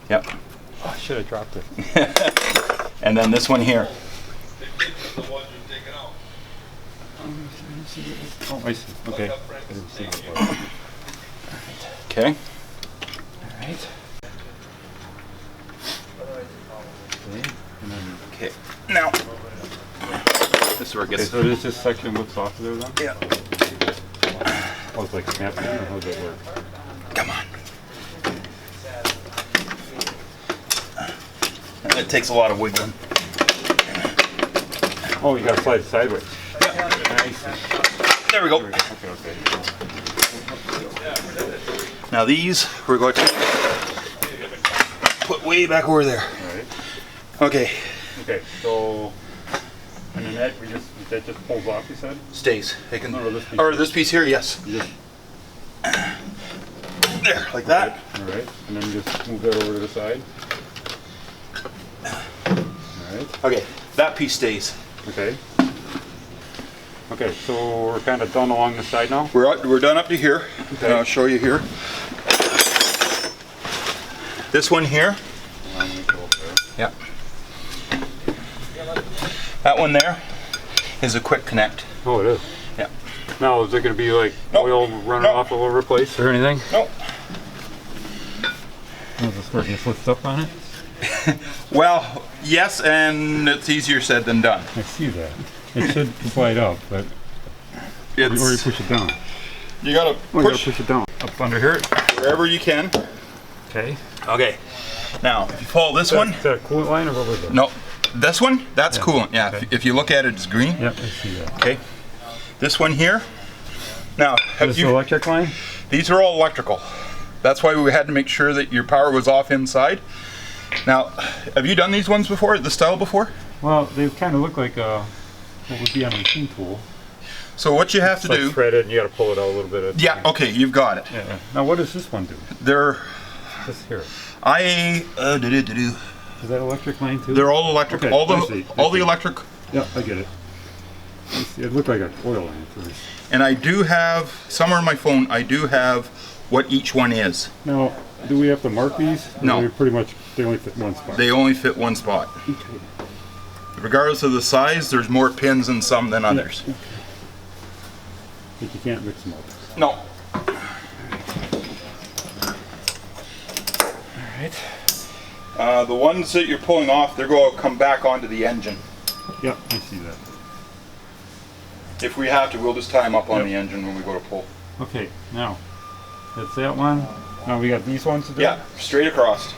Yep. Oh, I should have dropped it. And then this one here. Oh, I see. Okay. I didn't see it. Okay. Alright. Okay. Now, this is where it Okay, gets. so this just section looks off of there then? Yeah. Oh, it's like snapping in, or how does it work? Come on. It takes a lot of wiggling. Oh, you gotta slide it sideways. Yeah. Nice. There we go. Okay. Now these we're going to put way back over there. Alright. Okay. Okay, so and then that just pulls off, you said? Stays. It can, Or this piece. or this piece here, yes. You just, There, like that. alright. And then you just move that over to the side. Alright. Okay, that piece stays. Okay. Okay, so we're kind of done along the side now? We're done up to here. Okay. And I'll show you here. This one here. Yeah. That one there is a quick connect. Oh, it is? Yeah. Now, is there going to be like oil running off all over the place or anything? Nope. Is this starting to lift up on it? Well, yes, and it's easier said than done. I see that. It should slide up, but or you push it down. You gotta push it down. Up under here. wherever you can. Okay. Okay. Now, if you follow this one. Is that a coolant line or what was it? No, this one, that's coolant. Yeah, Okay. if you look at it, it's green. Yep, I see that. Okay. This one here. Now, have Is this you? the electric line? These are all electrical. That's why we had to make sure that your power was off inside. Now, have you done these ones before, this style before? Well, they kind of look like what would be on a machine tool. So what you have to It's do. like threaded, and you got to pull it out a little bit. Yeah, okay, you've got it. Yeah. Now, what does this one do? They're, This here. Is Is that electric line too? they're all electric. Okay, all I the see, I all the see. electric. Yeah, I get it. I see. It looked like an oil line at first. And I do have, somewhere on my phone, I do have what each one is. Now, do we have to mark these? Or No. they pretty much, they only fit one spot. They only fit one spot. Okay. Regardless of the size, there's more pins in some than others. Okay. But you can't mix them up. No. Alright. The ones that you're pulling off, they're going to come back onto the engine. Yep, I see that. If we have to, we'll just tie them up on Yep. the engine when we go to pull. Okay, now, that's that one. Now we got these ones to do? Yeah, straight across.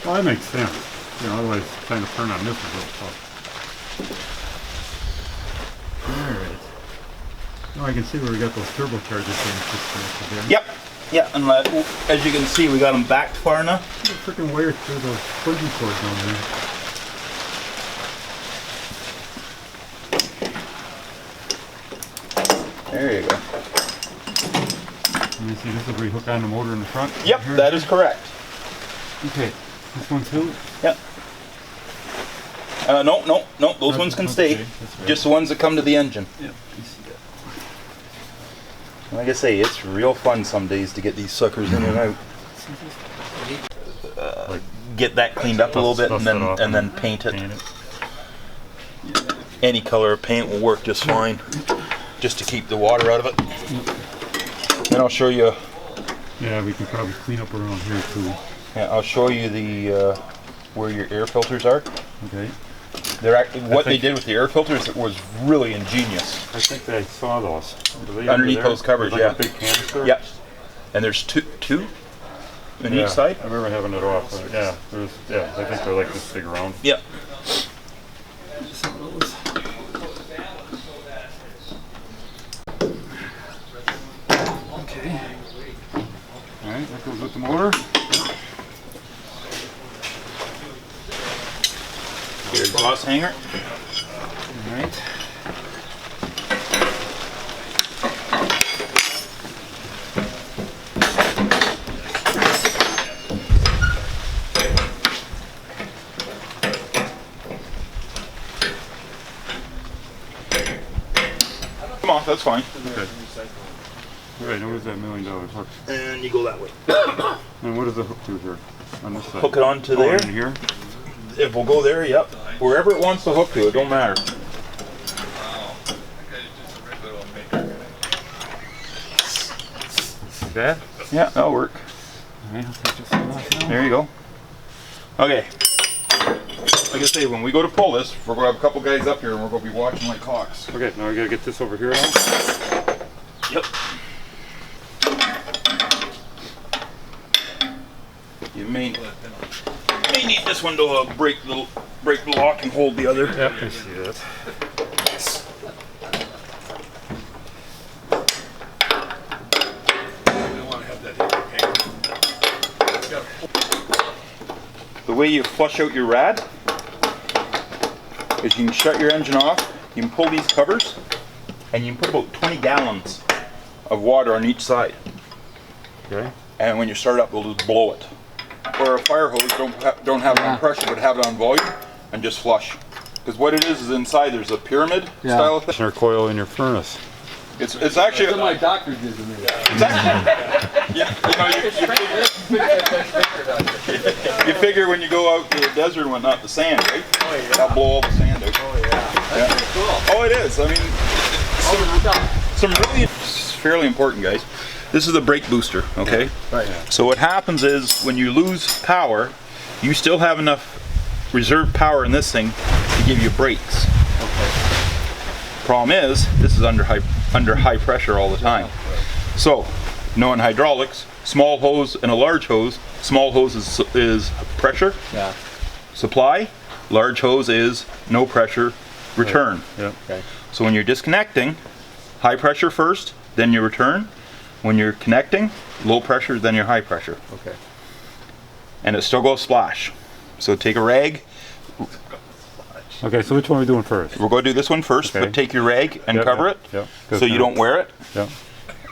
Well, that makes sense. You know, otherwise trying to turn on this is a little tough. Alright. Now I can see where we got those turbochargers disconnected there. Yep. Yeah, and as you can see, we got them backed far enough. Freaking wire through those bungee cords down there. There you go. Let me see, this is where you hook on the motor in the front? Yep, Here. that is correct. Okay, this one too? Yep. No, those ones can stay. Okay, that's right. Just the ones that come to the engine. Yep, I see that. Like I say, it's real fun some days to get these suckers in and out. Get that cleaned up a little bit and then paint it. Any color of paint will work just fine, just to keep the water out of it. Then I'll show you. Yeah, we can probably clean up around here too. Yeah, I'll show you the where your air filters are. Okay. What they did with the air filters was really ingenious. I think I saw those. Were they Underneath under there? those covers, Like yeah. a big canister? Yep. And there's two. on each side. I remember having it off. Yeah, I think they're like this big around. Yep. Okay. Alright, that goes with the motor. Your exhaust hanger. Alright. Come on, that's fine. Okay. Alright, now where's that $1 million hook? And you go that way. And what does the hook do here? On this side? Hook it onto there. In here? If we'll go there, yep. Wherever it wants to hook to, it don't matter. That? Yeah, that'll work. Alright, I'll take this one off now. There you go. Okay. Like I say, when we go to pull this, we're going to have a couple guys up here and we're going to be watching like hawks. Okay, now we gotta get this over here now. Yep. You may need this one to break the lock and hold the other. Yep, I see that. The way you flush out your rad is you can shut your engine off, you can pull these covers, and you can put about 20 gallons of water on each side. Okay. And when you start up, it'll just blow it. Or a fire hose, don't have it on pressure, but have it on volume, and just flush. Because what it is inside there's a pyramid style of thing. Pressure coil in your furnace. It's actually. That's what my doctor did to me. It's actually, you figure when you go out to the desert and whatnot, the sand, right? Oh yeah. That'll blow all the sand out. Oh yeah. That's pretty cool. Oh, it is. I mean, some really it's fairly important, guys. This is the brake booster, okay? Right. So what happens is when you lose power, you still have enough reserve power in this thing to give you brakes. Okay. Problem is, this is under high pressure all the time. So, knowing hydraulics, small hose and a large hose. Small hose is pressure, Yeah. supply. Large hose is no pressure, return. Yeah. Okay. So when you're disconnecting, high pressure first, then your return. When you're connecting, low pressure, then your high pressure. Okay. And it still goes splash. So take a rag. Okay, so which one are we doing first? We're going to do this one first, Okay. but take your rag and Yep, cover yep, it yep. so you don't wear it. Yep.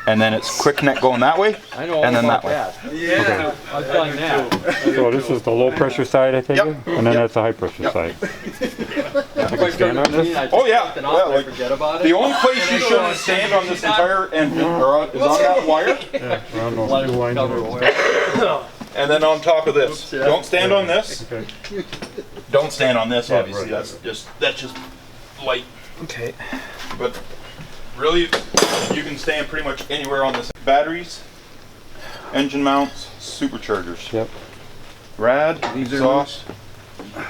And then it's quick connect going that way. I know all And then about that that. way. Yeah. I've done that. So this is the low pressure side, I take Yep. it? And then Yep. that's the high pressure side. If I stand on this? Oh, yeah. Something off, Yeah, I like, forget about it. The only place you shouldn't stand on this entire engine is on that wire, Yeah, around those Let two it lines cover there. away. and then on top of this. yeah. Don't stand on this. Okay. Don't stand on this, Yeah, obviously. right. That's just light. Okay. But really, you can stand pretty much anywhere on this. Batteries, engine mounts, superchargers, Yep. rad, These are exhaust.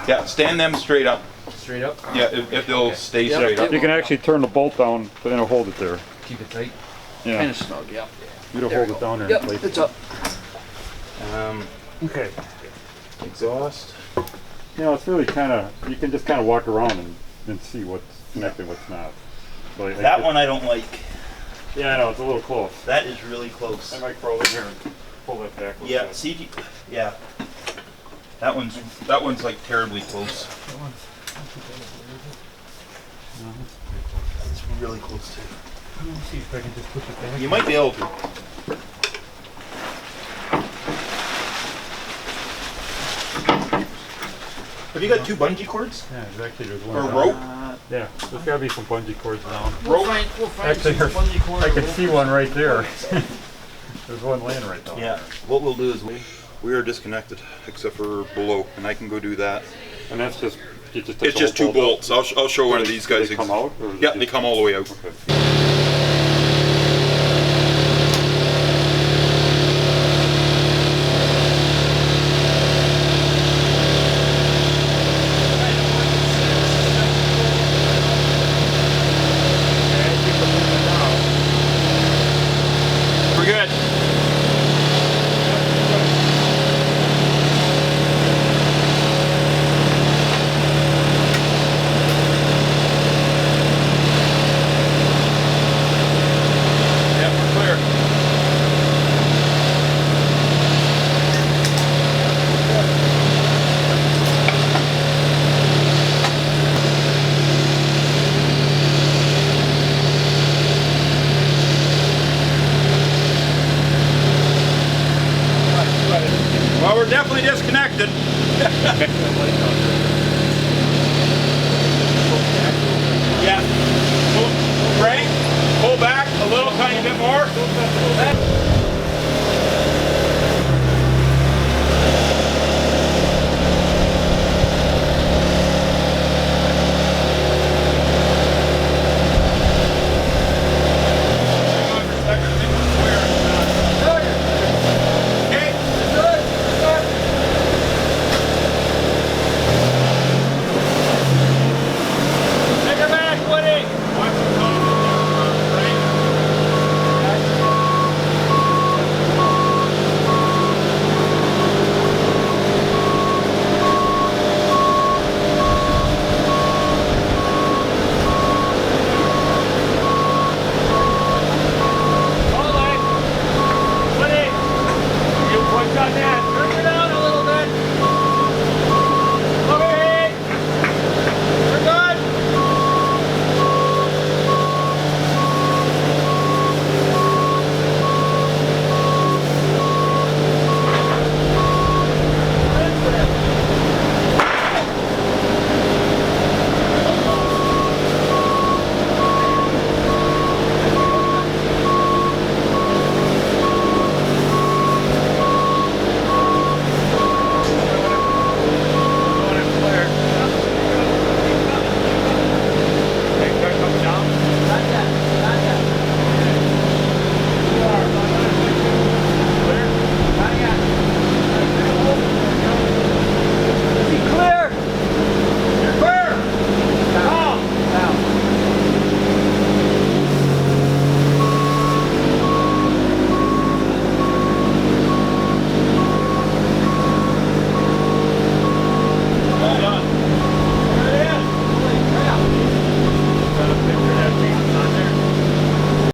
Yeah, stand them straight up. Straight up. Yeah, if they'll stay Yep. straight up. You can actually turn the bolt down, but then it'll hold it there. Keep it tight. Yeah. Kind of snug. Yeah. You'll There hold we it go. down there Yep. and place It's it. up. Okay. Exhaust. You know, it's really kind of, you can just kind of walk around and see what's connected, what's not. So That one I don't like. Yeah, I know, it's a little close. That is really close. I might crawl in here and pull that back. a little Yeah, bit. see, if you- yeah. That one's like terribly close. It's really close too. Let me see if I can just push it back. You might be able to. Have you got two bungee cords? Yeah, there's one. Or down rope? there. Yeah, there's gotta be some bungee cords down. We'll find Actually, some bungee cord I or can rope. see one right there. There's one laying right down. Yeah. What we'll do is we are disconnected except for below, and I can go do that. And that's just, you just take It's the just whole two bolt out? bolts. I'll show one of these guys. They come out? Or is it Yeah, just- they come all the way out. Okay. We're good. disconnected. Yeah. Frank, pull back a little tiny bit more.